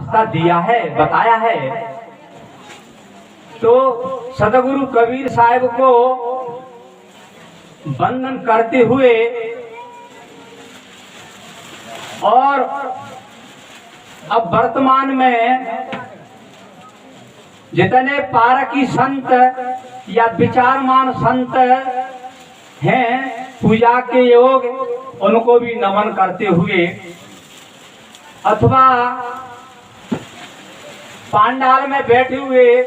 रास्ता दिया है, बताया है। तो सतगुरु कबीर साहब को वंदन करते हुए और अब वर्तमान में जितने पारकी संत या विचारमान संत हैं पूजा के योग, उनको भी नमन करते हुए अथवा पांडाल में बैठे हुए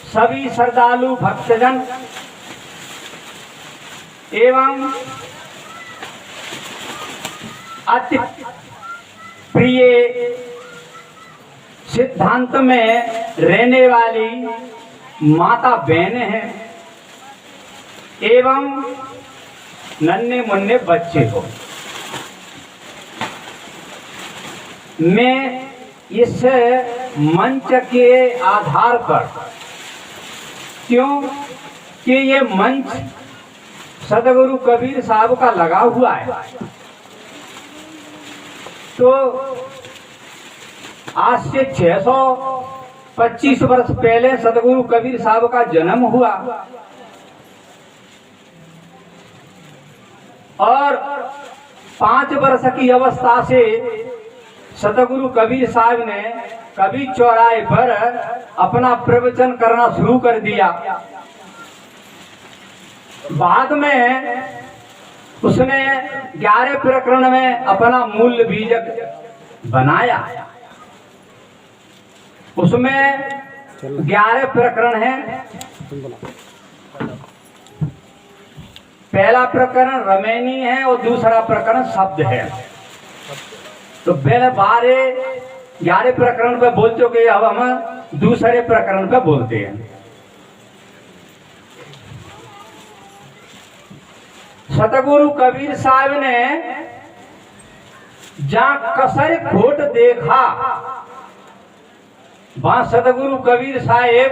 सभी श्रद्धालु भक्तजन एवं अति प्रिय सिद्धांत में रहने वाली माता बहनें हैं एवं नन्हे मुन्ने बच्चे को मैं इस मंच के आधार पर, क्यों कि ये मंच सतगुरु कबीर साहब का लगा हुआ है, तो आज से 625 वर्ष पहले सतगुरु कबीर साहब का जन्म हुआ और 5 वर्ष की अवस्था से सतगुरु कबीर साहब ने कभी चौराहे पर अपना प्रवचन करना शुरू कर दिया। बाद में उसने 11 प्रकरण में अपना मूल बीजक बनाया। उसमें 11 प्रकरण हैं। पहला प्रकरण रमैनी है और दूसरा प्रकरण शब्द है। तो पहले 11 प्रकरण पे बोल चुके, अब हम दूसरे प्रकरण पे बोलते हैं। सतगुरु कबीर साहब ने जहां कसर खोट देखा, वहां सतगुरु कबीर साहब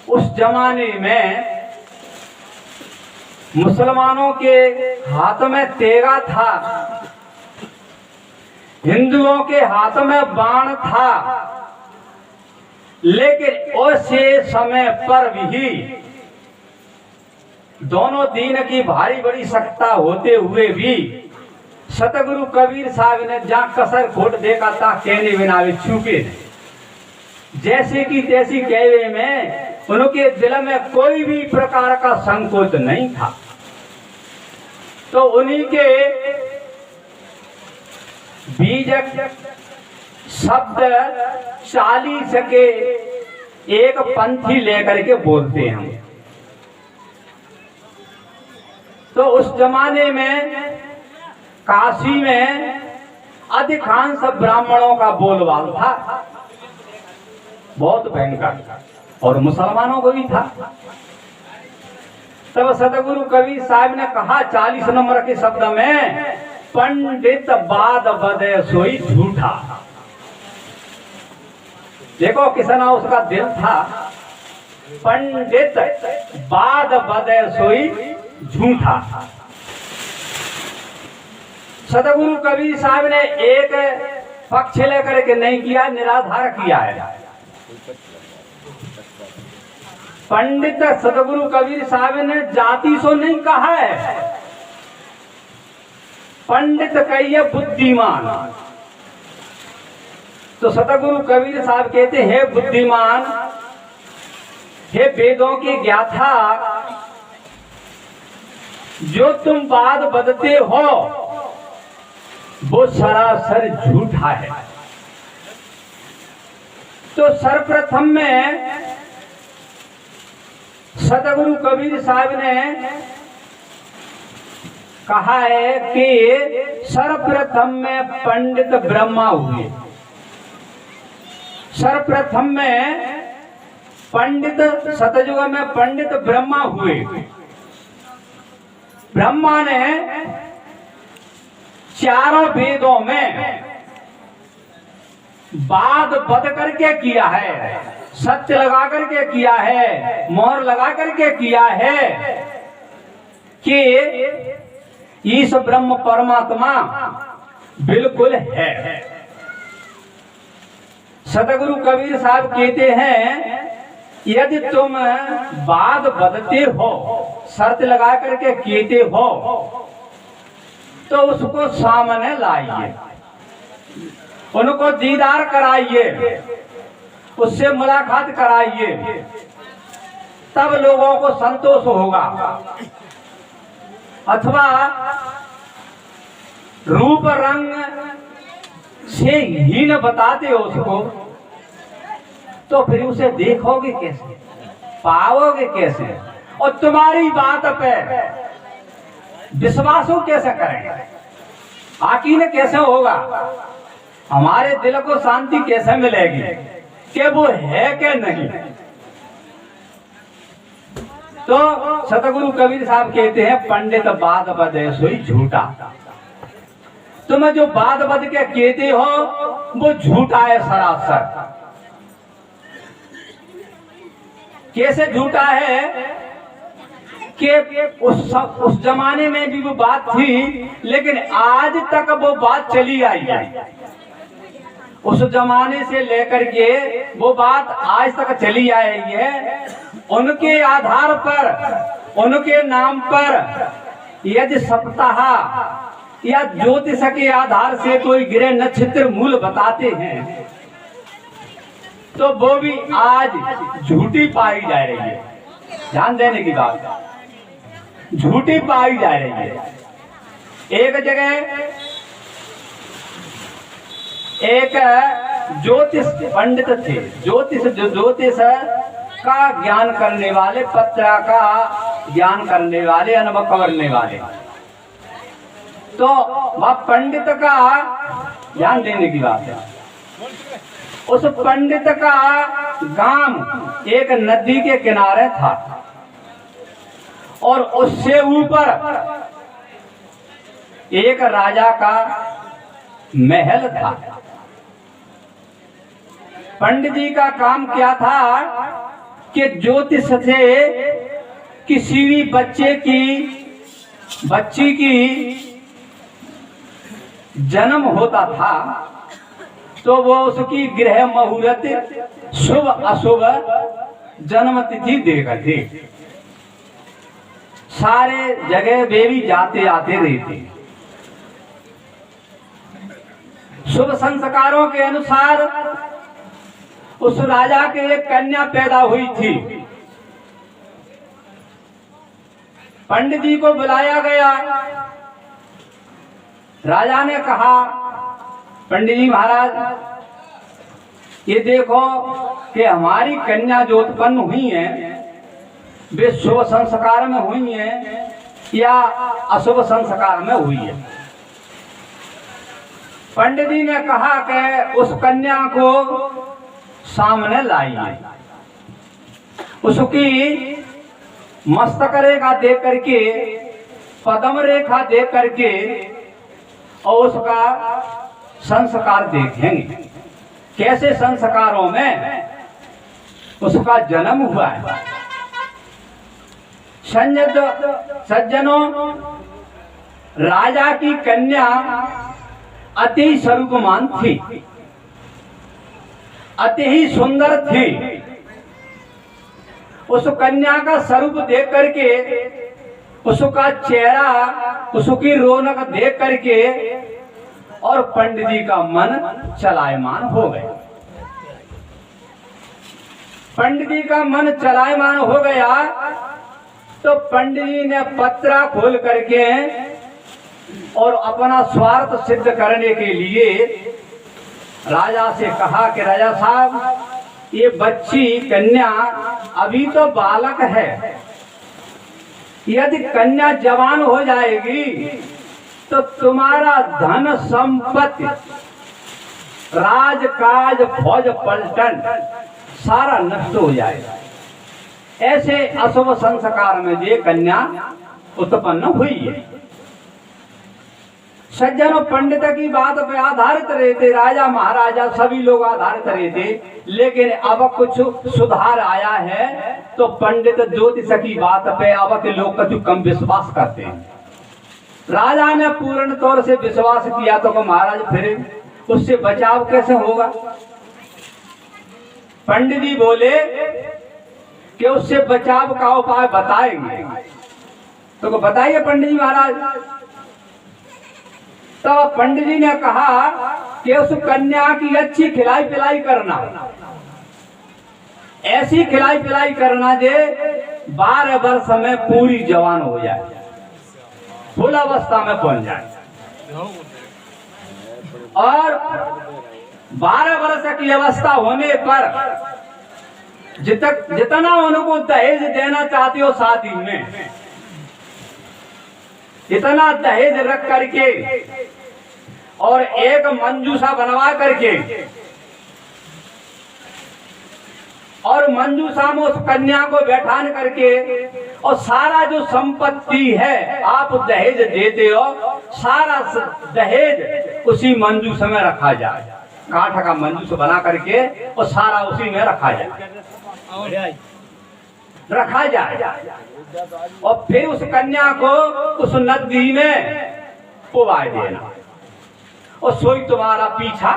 उस जमाने में मुसलमानों के हाथ में तेगा था, हिंदुओं के हाथ में बाण था, लेकिन उसे समय पर भी दोनों दीन की भारी बड़ी सत्ता होते हुए भी सतगुरु कबीर साहब ने जहां कसर खोट देखा था कहने बिना भी चूके नहीं। जैसे कि तैसी कहवे में उनके दिल में कोई भी प्रकार का संकोच नहीं था। तो उन्हीं के बीजक शब्द 40 के एक पंथी लेकर के बोलते हैं। तो उस जमाने में काशी में अधिकांश ब्राह्मणों का बोलबाल था, बहुत भयंकर, और मुसलमानों को भी था। तब सतगुरु कबीर साहब ने कहा 40 नंबर के शब्द में, पंडित बाद बदे सोई झूठा। देखो किसना उसका दिल था, पंडित बाद बदे सोई झूठा। सतगुरु कबीर साहब ने एक पक्ष लेकर के नहीं किया, निराधार किया है। पंडित सतगुरु कबीर साहब ने जाति सो नहीं कहा है, पंडित कहिए बुद्धिमान। तो सतगुरु कबीर साहब कहते हैं, बुद्धिमान, हे वेदों के ज्ञाता, जो तुम बात बदते हो वो सरासर झूठा है। तो सर्वप्रथम में सतगुरु कबीर साहब ने कहा है कि सर्वप्रथम में पंडित ब्रह्मा हुए। सर्वप्रथम में पंडित, सतयुग में पंडित ब्रह्मा हुए। ब्रह्मा ने चारों वेदों में बाद बद करके किया है, सत्य लगा करके किया है, मोहर लगा करके किया है कि इस ब्रह्म परमात्मा बिल्कुल है। सतगुरु कबीर साहब कहते हैं यदि तुम बात बदते हो, शर्त लगा करके कहते हो, तो उसको सामने लाइए, उनको दीदार कराइए, उससे मुलाकात कराइए, तब लोगों को संतोष होगा। अथवा रूप रंग से हीन बताते हो उसको, तो फिर उसे देखोगे कैसे, पाओगे कैसे, और तुम्हारी बात पे विश्वास कैसे करेंगे, यकीन कैसे होगा, हमारे दिल को शांति कैसे मिलेगी कि वो है कि नहीं। तो सतगुरु कबीर साहब कहते हैं पंडित बात बदे सोई झूठा। तुम जो बात बद के कहते हो वो झूठा है सरासर। कैसे झूठा है कि उस जमाने में भी वो बात थी, लेकिन आज तक वो बात चली आई है। उस जमाने से लेकर के वो बात आज तक चली आई है। उनके आधार पर, उनके नाम पर यदि सप्ताह या ज्योतिष के आधार से कोई ग्रह नक्षत्र मूल बताते हैं, तो वो भी आज झूठी पाई जा रही है। ध्यान देने की बात, झूठी पाई जा रही है। एक जगह एक ज्योतिष पंडित थे, ज्योतिष का ज्ञान करने वाले, पत्रा का ज्ञान करने वाले, अनुभव करने वाले। तो वह पंडित का ध्यान देने की बात है। उस पंडित का गांव एक नदी के किनारे था और उससे ऊपर एक राजा का महल था। पंडित जी का काम क्या था कि ज्योतिष से किसी भी बच्ची की जन्म होता था तो वो उसकी गृह मुहूर्त, शुभ अशुभ जन्म तिथि देकर थे। सारे जगह वे भी जाते आते रहते। शुभ संस्कारों के अनुसार उस राजा के एक कन्या पैदा हुई थी। पंडित जी को बुलाया गया। राजा ने कहा, पंडित जी महाराज, ये देखो कि हमारी कन्या जो उत्पन्न हुई है वे शुभ संस्कार में हुई है या अशुभ संस्कार में हुई है। पंडित जी ने कहा कि उस कन्या को सामने लाइए, उसकी मस्तक रेखा देख करके, पद्म रेखा देख करके और उसका संस्कार देखेंगे, कैसे संस्कारों में उसका जन्म हुआ है। सज्जनों, राजा की कन्या अति स्वरूपमान थी, अति ही सुंदर थी। उस कन्या का स्वरूप देख करके, उसका चेहरा, उसकी रौनक देख करके और पंडित जी का मन चलायमान हो गया। पंडित जी का मन चलायमान हो गया तो पंडित जी ने पत्रा खोल करके और अपना स्वार्थ सिद्ध करने के लिए राजा से कहा कि राजा साहब, ये बच्ची कन्या अभी तो बालक है, यदि कन्या जवान हो जाएगी तो तुम्हारा धन संपत्ति, राजकाज, फौज पलटन सारा नष्ट हो जाएगा। ऐसे अशुभ संस्कार में ये कन्या उत्पन्न हुई है। सज्जनों, पंडित की बात पे आधारित रहते, राजा महाराजा सभी लोग आधारित रहते, लेकिन अब कुछ सुधार आया है तो पंडित ज्योतिष की बात पे अब के लोग कुछ कम विश्वास करते हैं। राजा ने पूर्ण तौर से विश्वास किया तो महाराज फिर उससे बचाव कैसे होगा। पंडित जी बोले कि उससे बचाव का उपाय बताएंगे। तो बताइए पंडित जी महाराज। तो पंडित जी ने कहा कि उस कन्या की अच्छी खिलाई पिलाई करना, ऐसी खिलाई पिलाई करना जे 12 वर्ष में पूरी जवान हो जाए, फुल अवस्था में पहुंच जाए। और 12 वर्ष की अवस्था होने पर जितना उनको दहेज देना चाहती हो शादी में, इतना दहेज रख करके और एक मंजूषा बनवा करके और मंजूषा में उस कन्या को बैठान करके और सारा जो संपत्ति है आप दहेज देते हो, सारा दहेज उसी मंजूषा में रखा जाए। काठ का मंजूषा बना करके और सारा उसी में रखा जाए, और फिर उस कन्या को उस नदी में पुवा देना और सोई तुम्हारा पीछा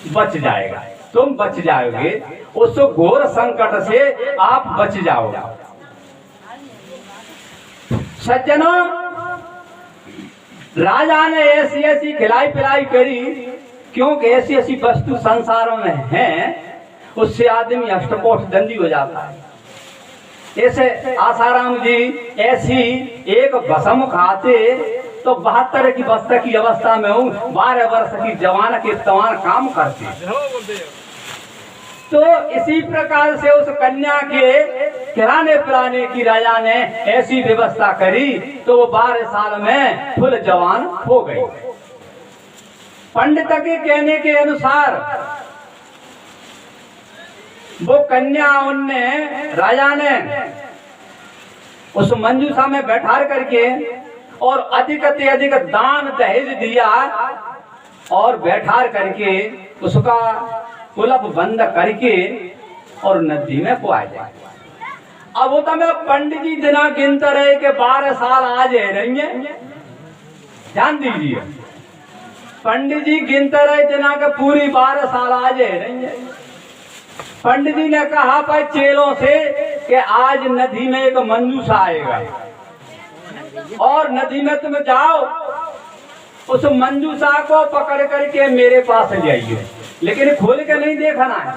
बच जाएगा, तुम बच जाओगे, उस घोर संकट से आप बच जाओगे। सज्जनों, राजा ने ऐसी ऐसी खिलाई पिलाई करी, क्योंकि ऐसी ऐसी वस्तु संसारों में हैं उससे आदमी अष्टकोष दंडी हो जाता है। ऐसे आसाराम जी ऐसी एक भस्म खाते तो 72 की बस्तर की अवस्था में हूँ, 12 वर्ष की जवान के तवान काम करते। तो इसी प्रकार से उस कन्या के खिलाने पिलाने की राजा ने ऐसी व्यवस्था करी तो वो 12 साल में फुल जवान हो गई। पंडित के कहने के अनुसार वो कन्या उनने राजा ने उस मंजूषा में बैठा करके और अधिक से अधिक दान दहेज दिया और बैठा करके उसका कुलप बंद करके और नदी में पुआ जाए। अब वो तो मैं पंडित जी दिना गिनते रहे कि 12 साल आज है रही है, ध्यान दीजिए। पंडित जी गिनते रहे दिना के पूरी 12 साल आज है रही है। पंडित जी ने कहा भाई चेलों से कि आज नदी में एक मंजूषा आएगा और नदी में तुम जाओ, उस मंजूषा को पकड़ करके मेरे पास ले आइए, लेकिन खोल के नहीं देखना है।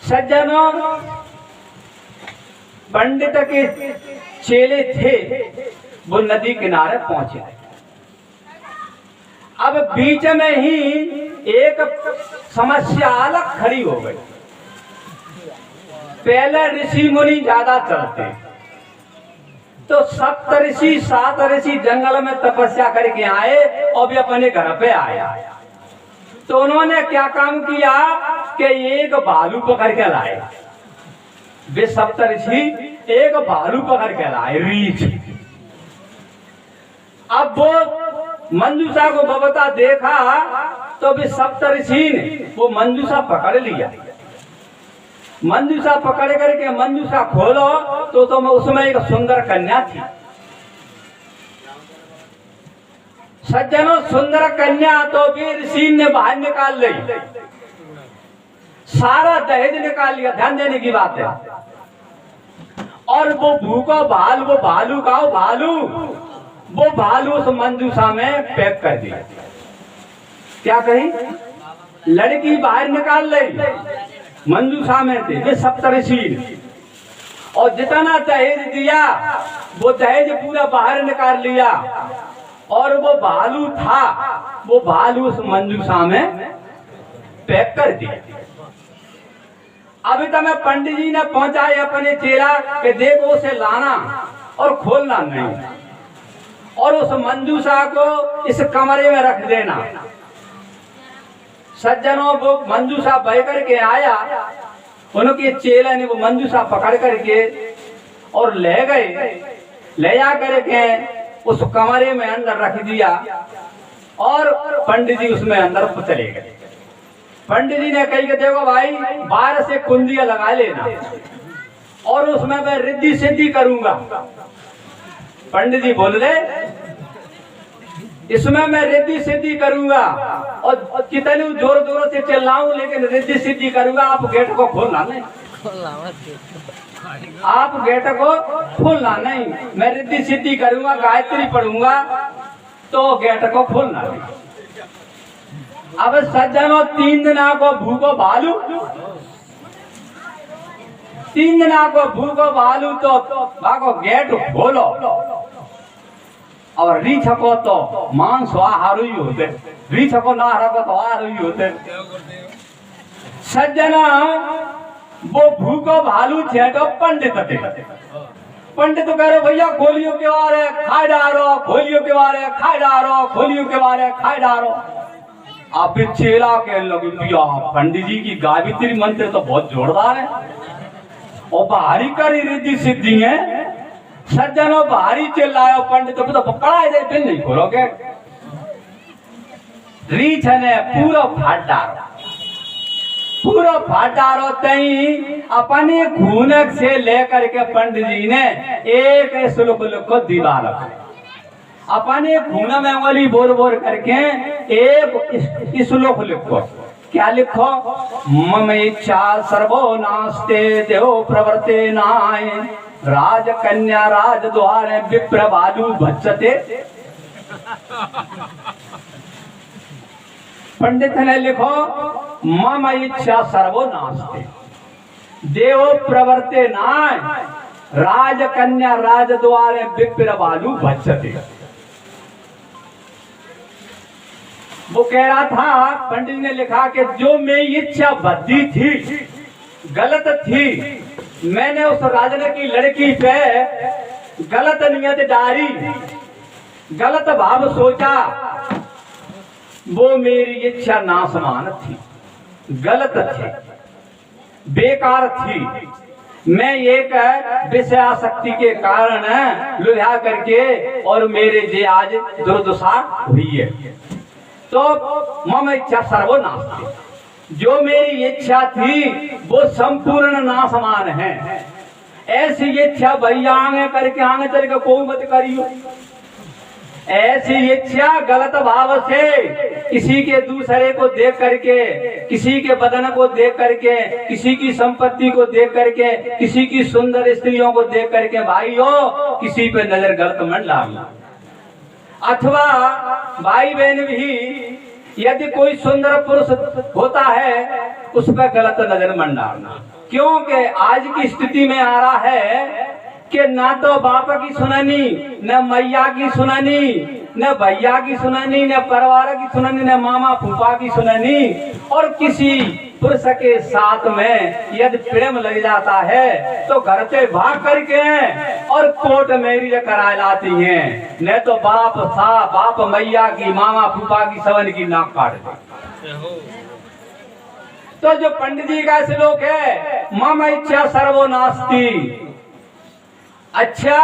सज्जनों, पंडित के चेले थे, वो नदी किनारे पहुंचे। अब बीच में ही एक समस्या अलग खड़ी हो गई। पहले ऋषि मुनि ज्यादा चलते, तो 7 ऋषि 7 ऋषि जंगल में तपस्या करके आए और भी अपने घर पे आया। तो उन्होंने क्या काम किया कि एक भालू पकड़ के लाए। वे 7 ऋषि एक भालू पकड़ के लाए, रीछ। अब वो मंजूषा को बबता देखा तो भी 7 ऋषि ने वो मंजूषा पकड़ लिया। मंजूषा पकड़ करके मंजूषा खोलो तो उसमें एक सुंदर कन्या थी। सज्जनों, सुंदर कन्या तो भी ऋषि ने बाहर निकाल ली, सारा दहेज निकाल लिया। ध्यान देने की बात है। और वो भूखा भालू, वो भालू उस मंजूषा में पैक कर दिया। क्या कही? लड़की बाहर निकाल ली, मंजूषा में थे वे 7 ऋषि, और जितना दहेज दिया वो दहेज पूरा बाहर निकाल लिया। और वो भालू था, वो भालू उस मंजूषा में पैक कर दिया। अभी तो मैं पंडित जी ने पहुंचाए अपने चेला के देखो उसे लाना और खोलना नहीं, और उस मंजूषा को इस कमरे में रख देना। सज्जनों, वो मंजूषा बह करके आया, उनके चेले ने वो मंजूषा पकड़ करके और ले गए, ले जा करके उस कमरे में अंदर रख दिया और पंडित जी उसमें अंदर चले गए। पंडित जी ने कही कि देखो भाई, 12 से कुंजियां लगा लेना और उसमें मैं रिद्धि सिद्धि करूंगा। पंडित जी बोल रहे इसमें मैं रिद्धि सिद्धि करूंगा और कितनी जोर जोर से चिल्लाऊं, लेकिन रिद्धि सिद्धि करूंगा। आप गेट को खोलना नहीं, आप गेट को खोलना नहीं। मैं रिद्धि सिद्धि करूंगा, गायत्री पढ़ूंगा, तो गेट को खोलना नहीं। अब सज्जनों 3 दिना को भूखो भालू, 3 दिना को भूखो भालू, तो भागो गेट खोलो। और रीछ को तो मांस आहार ही होते, रीछ को ना रखो तो आहार ही होते। सज्जना वो भूखो भालू थे तो पंडित थे। पंडित कह रहे भैया खोलियो के बारे खाए डारो, खोलियो के बारे खाए डारो, खोलियो के बारे खाए डारो। आप चेला कहने लगे भैया पंडित जी की गायत्री मंत्र तो बहुत जोरदार है और बाहरी करी रिद्धि सिद्धि है। सज्जनों बाहरी चिल्लायो, पंडित तो पकड़ा दे, फिर नहीं खोलोगे। रीछ ने पूरा फाट डारो, पूरा फाट डारो। तई अपने खूनक से लेकर के पंडित जी ने एक श्लोक को दीवार अपने खून में उंगली बोर बोर करके एक श्लोक लिखो। क्या लिखो? मम इच्छा सर्वो नास्ते देव प्रवर्ते नाय, राज कन्या राज द्वारे विप्र बालू भज्जते। पंडित ने लिखो मम इच्छा सर्वो नास्ते देव प्रवर्ते नाय, राज कन्या राज द्वारे विप्र बालू भज्जते। वो कह रहा था, पंडित ने लिखा कि जो मेरी इच्छा बद्दी थी, गलत थी, मैंने उस राजा की लड़की पे गलत नियत डाली, गलत भाव सोचा, वो मेरी इच्छा नासमान थी, गलत थी, बेकार थी। मैं एक विषयासक्ति के कारण लुढ़ा करके और मेरे जे आज दुर्दशा हुई है। तो मम इच्छा सर्वनाश, जो मेरी इच्छा थी वो संपूर्ण नासमान है। ऐसी इच्छा भैया आगे करके आगे चल के कोई मत करियो। ऐसी इच्छा गलत भाव से किसी के दूसरे को देख करके, किसी के बदन को देख करके, किसी की संपत्ति को देख करके, किसी की सुंदर स्त्रियों को देख करके भाइयों किसी पे नजर गलत मत डालना। अथवा भाई बहन भी यदि कोई सुंदर पुरुष होता है उस पर गलत नजर मत डालना, क्योंकि आज की स्थिति में आ रहा है कि ना तो बाप की सुननी, न मैया की सुननी, न भैया की सुननी, न परिवार की सुननी, न मामा फूफा की सुननी। और किसी पुरुष के साथ में यदि प्रेम लग जाता है तो घर से भाग करके और कोर्ट मैरिज करा लाती हैं, न तो बाप मैया की, मामा फूफा की, सवन की नाक काट दे। तो जो पंडित जी का श्लोक है मम इच्छा सर्वो नास्ति, अच्छा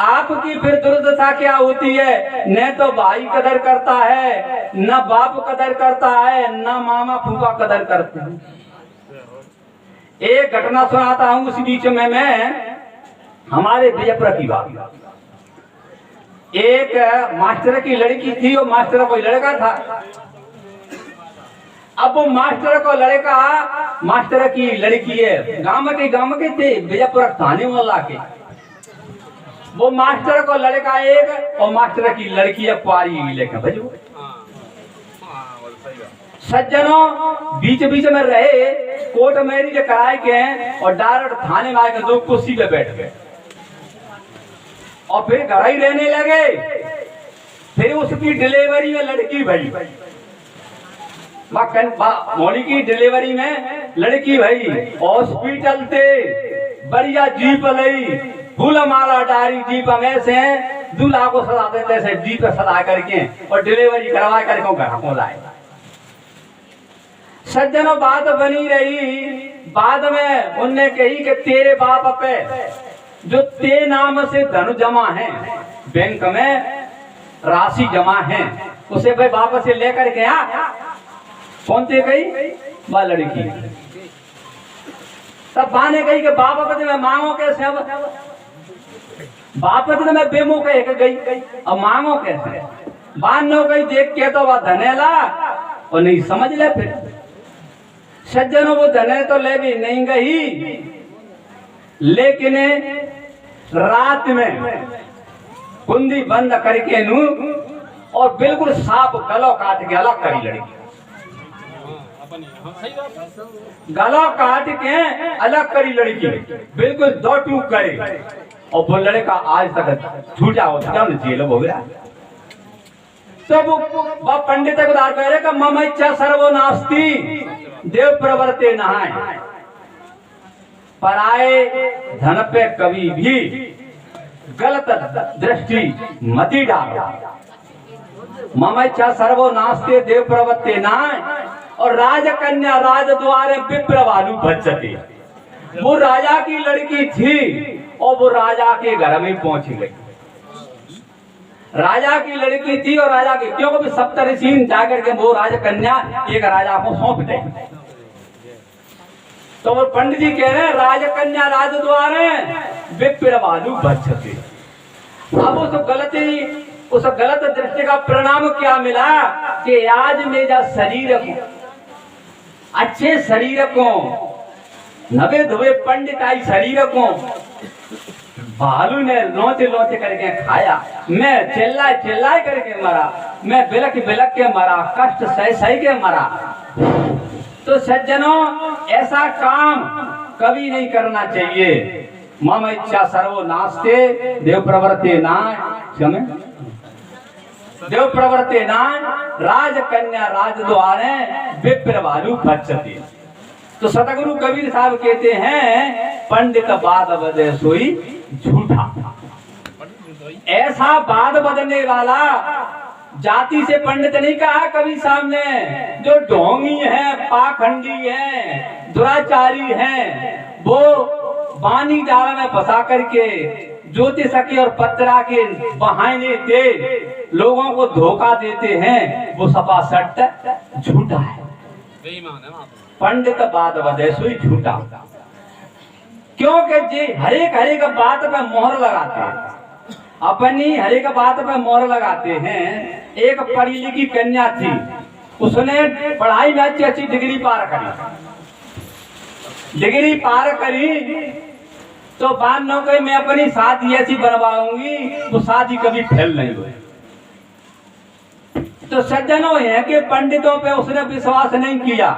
आपकी फिर दुर्दशा क्या होती है? न तो भाई कदर करता है, न बाप कदर करता है, न मामा फूफा कदर करते हैं। एक घटना सुनाता हूं उस बीच में मैं, हमारे विजयपुर की बात। एक मास्टर की लड़की थी और मास्टर कोई लड़का था। अब वो मास्टर को लड़का, मास्टर की लड़की है, गांव के थे विजयपुर थाने वाला के। वो मास्टर को लड़का एक और मास्टर की लड़की है कुआरी लेकर भेजो। सज्जनों बीच बीच में रहे, कोर्ट मैरिज कराए के और डायरेक्ट थाने में आके 2 कुर्सी पे बैठ गए और फिर घर ही रहने लगे। फिर उसकी डिलीवरी में लड़की भई, मोनी की डिलीवरी में लड़की भई, हॉस्पिटल थे बढ़िया जीप लई, फूल माला डारी जीप में से दूल्हा को सजा देते से जीप सजा करके और डिलीवरी करवा करके घर को लाए। सज्जनों बात बनी रही, बाद में उनने कही कि तेरे बाप पे जो ते नाम से धन जमा है, बैंक में राशि जमा है, उसे भाई बाप से लेकर के आ। कौन से गई? वह लड़की। तब बाने गई कि बाप पे मैं मांगो कैसे? अब बाप ने मैं बेमो कह गई, अब मांगो कैसे? बानो कहीं देख के तो वह धनेला और नहीं समझ ले। फिर सज्जनों वो धने तो ले भी नहीं गई, लेकिन रात में कुंडी बंद करके नू और बिल्कुल साफ गलो काट के अलग करी लड़की, गलो काट के अलग करी लड़की, बिल्कुल दो टूक करे। और वो लड़का आज तक झूठा होता जेल हो गया। तो वो पंडित को दार कह रहे मम इच्छा सर्वो नास्ति देव प्रवर्ते नहाए, पराए धन पे कभी भी गलत दृष्टि मती डालो। मम इच्छा सर्वो नास्ते देव प्रवर्ते नहाए। और राजकन्या राज द्वारे विप्र वालु बचते, वो राजा की लड़की थी और वो राजा के घर में पहुंच गई। राजा की लड़की थी और राजा की, क्योंकि सप्तऋषि जाकर के वो राजकन्या एक राजा को सौंप दे। तो वो पंडित जी कह रहे हैं राजकन्या राज द्वारे विप्र वालु बचते। अब उस गलत दृष्टि का परिणाम क्या मिला कि आज मेरा शरीर को, अच्छे शरीर को, नवे धोए पंडित आई शरीर को भालू ने लोचे लोचे करके खाया। मैं चिल्लाए करके मरा, मैं बिलक बिलक के मरा, कष्ट सह के मरा। तो सज्जनों ऐसा काम कभी नहीं करना चाहिए। मम इच्छा सर्वो नास्ते देव प्रवर्ते नाय, देव प्रवर्ते नाय राजकन्या राज द्वारे विप्र वालु बचते। तो सतगुरु कबीर साहब कहते हैं पंडित बात बदे सोई झूठा। ऐसा बात बदलने वाला जाति से पंडित नहीं कहा कबीर साहब ने, जो ढोंगी है, पाखंडी है, दुराचारी है, वो बानी जाल में फंसा करके ज्योतिष के और पत्रा के बहाने से लोगों को धोखा देते हैं, वो सपा सट झूठा है। पंडित बात वजह से झूठा, क्योंकि जी हरेक बात पे मोहर लगाते हैं, अपनी हरेक बात पे मोहर लगाते हैं। एक पढ़ी लिखी कन्या थी, उसने पढ़ाई में अच्छी डिग्री पार करी, तो बाद में कही मैं अपनी शादी ऐसी बनवाऊंगी तो शादी कभी फेल नहीं हुई। तो सज्जनों है कि पंडितों पे उसने विश्वास नहीं किया,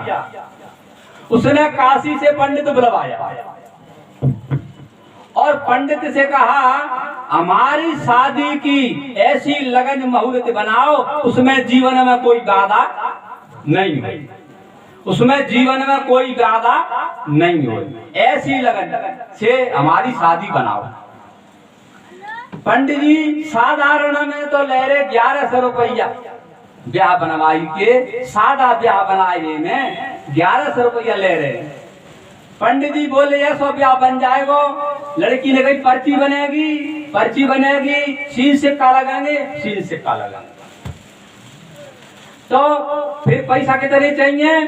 उसने काशी से पंडित बुलवाया और पंडित से कहा हमारी शादी की ऐसी लगन मुहूर्त बनाओ उसमें जीवन में कोई बाधा नहीं हो, उसमें जीवन में कोई बाधा नहीं हो, ऐसी लगन से हमारी शादी बनाओ। पंडित जी साधारण में तो ले रहे 1100 रुपया ब्याह बनवाई के, सादा ब्याह बनाए में 1100 रुपया ले रहे। पंडित जी बोले 100 ब्याह बन जाएगा। लड़की ने कही पर्ची बनेगी, सीन सिक्का लगाएंगे, सीन सिक्का लगाएंगे। तो फिर पैसा कितने चाहिए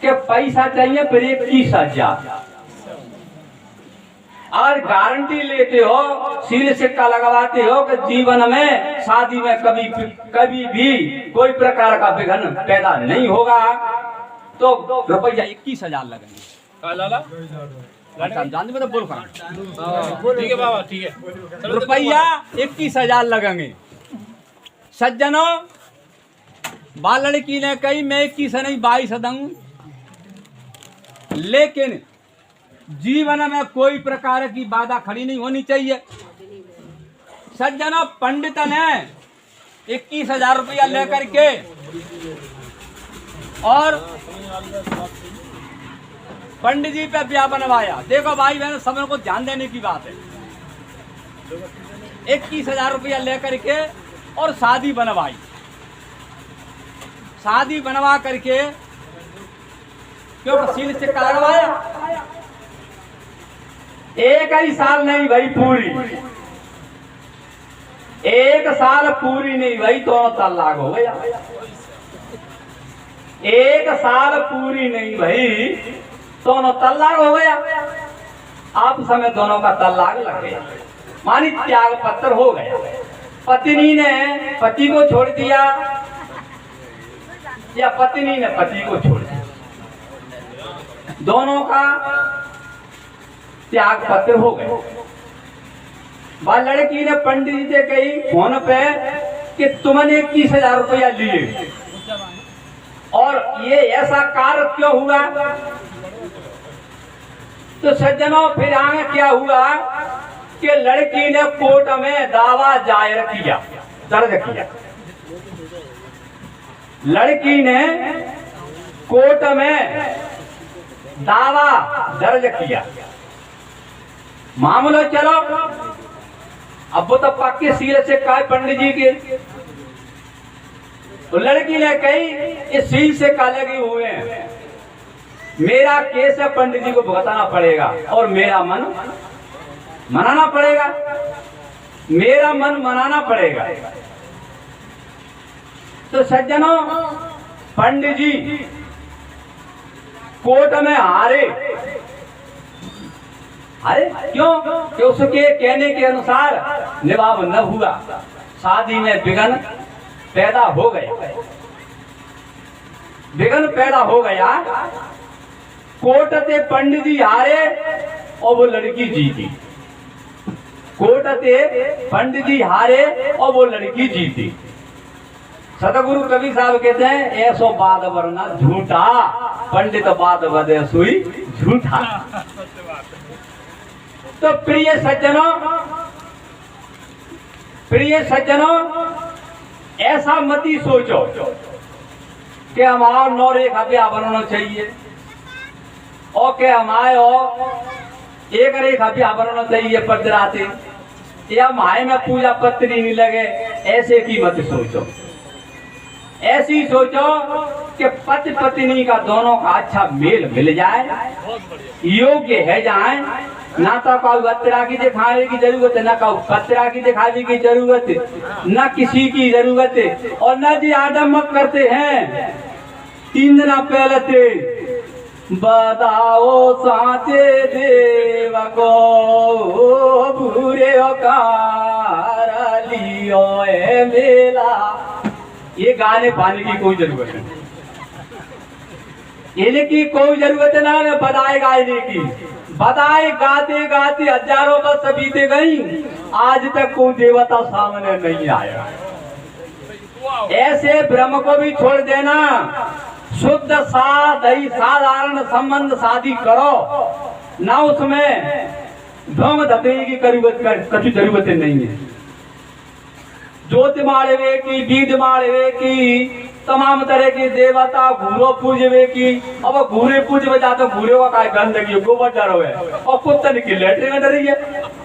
कि पैसा चाहिए फिर 21,000 और गारंटी लेते हो, सील सिक्का लगवाते हो कि जीवन में शादी में कभी भी कोई प्रकार का विघ्न पैदा नहीं होगा। तो रुपया 21,000 लगेंगे। जानते में तो बोल ठीक है बाबा, ठीक है, रुपया 21,000 लगेंगे। सज्जनों बाल लड़की ने कही मैं 21 नहीं 22 दूं, लेकिन जीवन में कोई प्रकार की बाधा खड़ी नहीं होनी चाहिए। सज्जनों पंडित ने 21,000 रुपया लेकर के और पंडित जी पे ब्याह बनवाया। देखो भाई बहन समय को ध्यान देने की बात है। 21,000 रुपया लेकर के और शादी बनवाई। शादी बनवा करके क्यों सील सिक्का लगवाया। एक ही साल नहीं भाई पूरी, एक साल पूरी नहीं भाई दोनों तलाक हो गया। एक साल पूरी नहीं भाई दोनों तलाक हो गया। आप समय दोनों का तलाक लग गया, मानी त्याग पत्र हो गया। पत्नी ने पति को छोड़ दिया या पत्नी ने पति को छोड़ दिया, दोनों का त्याग पत्र हो गए। वह लड़की ने पंडित जी से कही फोन पे कि तुमने 21,000 रुपया लिए और ये ऐसा कार्य क्यों हुआ। तो सज्जनों फिर आगे क्या हुआ कि लड़की ने कोर्ट में दावा दायर किया, दर्ज किया। लड़की ने कोर्ट में दावा दर्ज किया। मामलो चलो, अब वो तो पक्के सील से कहा पंडित जी के, तो लड़की ने कही इस सील से का लगे हुए हैं, मेरा केस है, पंडित जी को भुगताना पड़ेगा और मेरा मन मनाना पड़ेगा, मेरा मन मनाना पड़ेगा। तो सज्जनों पंडित जी कोर्ट में हारे। अरे क्यों? कि उसके कहने के अनुसार निभाव न हुआ, शादी में विघ्न पैदा हो गया, विघ्न पैदा हो गया। कोर्ट से पंडित जी हारे और वो लड़की जीती। कोर्ट से पंडित जी हारे और वो लड़की जीती। सतगुरु कबीर साहब कहते हैं ऐसो बात वरना झूठा, पंडित बात बदे सुई झूठा। तो प्रिय सज्जनों ऐसा मत ही सोचो कि हमारा नौ रेखा ब्याह बनना चाहिए और के हमारे एक रेखा ब्याह बनना चाहिए पदराते, या हमारे में पूजा पत्री नहीं लगे, ऐसे की मत सोचो। ऐसी सोचो कि पति पत्नी का दोनों का अच्छा मेल मिल जाए, योग्य है जाए, ना तो काउ बत्रा की दिखाने की जरूरत है, ना काउ पत्रा की दिखाने की जरूरत है, ना किसी की जरूरत है। और न जी आदम करते हैं 3 दिन पहले थे बताओ साचे देव को भूरे कार लियो है मेला। ये गाने पाने की कोई जरूरत नहीं, इनकी कोई जरूरत ना बधाई गाने की। बधाई गाते गाते हजारों वर्ष बीते गई, आज तक कोई देवता सामने नहीं आया। ऐसे भ्रम को भी छोड़ देना, शुद्ध साधारण संबंध शादी करो ना, उसमें ढोंग धतरी की कछु जरूरत नहीं है। ज्योत माड़वे की, बीज माड़वे की, तमाम तरह के देवता घूरो पूजवे की। अब घूरे पूजवे जाते घूरे का काय गंदगी गोबर डरो है और कुत्तन की लेटरिन डरी है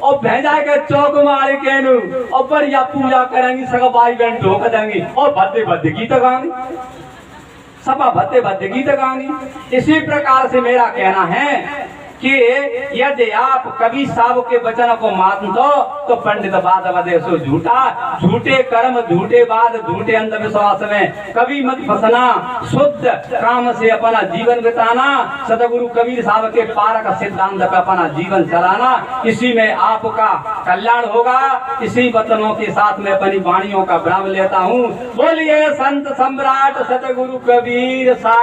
और भेजा के चौक मारे कहनु और बढ़िया पूजा करेंगी, सगा बाई बहन ढोक देंगी और भद्दे भद्दे गीत गाएंगी, सभा भद्दे भद्दे गीत गाएंगी। इसी प्रकार से मेरा कहना है कि यदि आप कबीर साहब के वचन को मान दो तो पंडित बात बदे सो झूठा, झूठे कर्म, झूठे बात, झूठे अंधविश्वास में कभी मत फंसना, शुद्ध काम से अपना जीवन बिताना, सतगुरु कबीर साहब के पारक सिद्धांत का अपना जीवन चलाना, इसी में आपका कल्याण होगा। इसी वचनों के साथ में अपनी वाणियों का विराम लेता हूँ। बोलिए संत सम्राट सतगुरु कबीर साहब।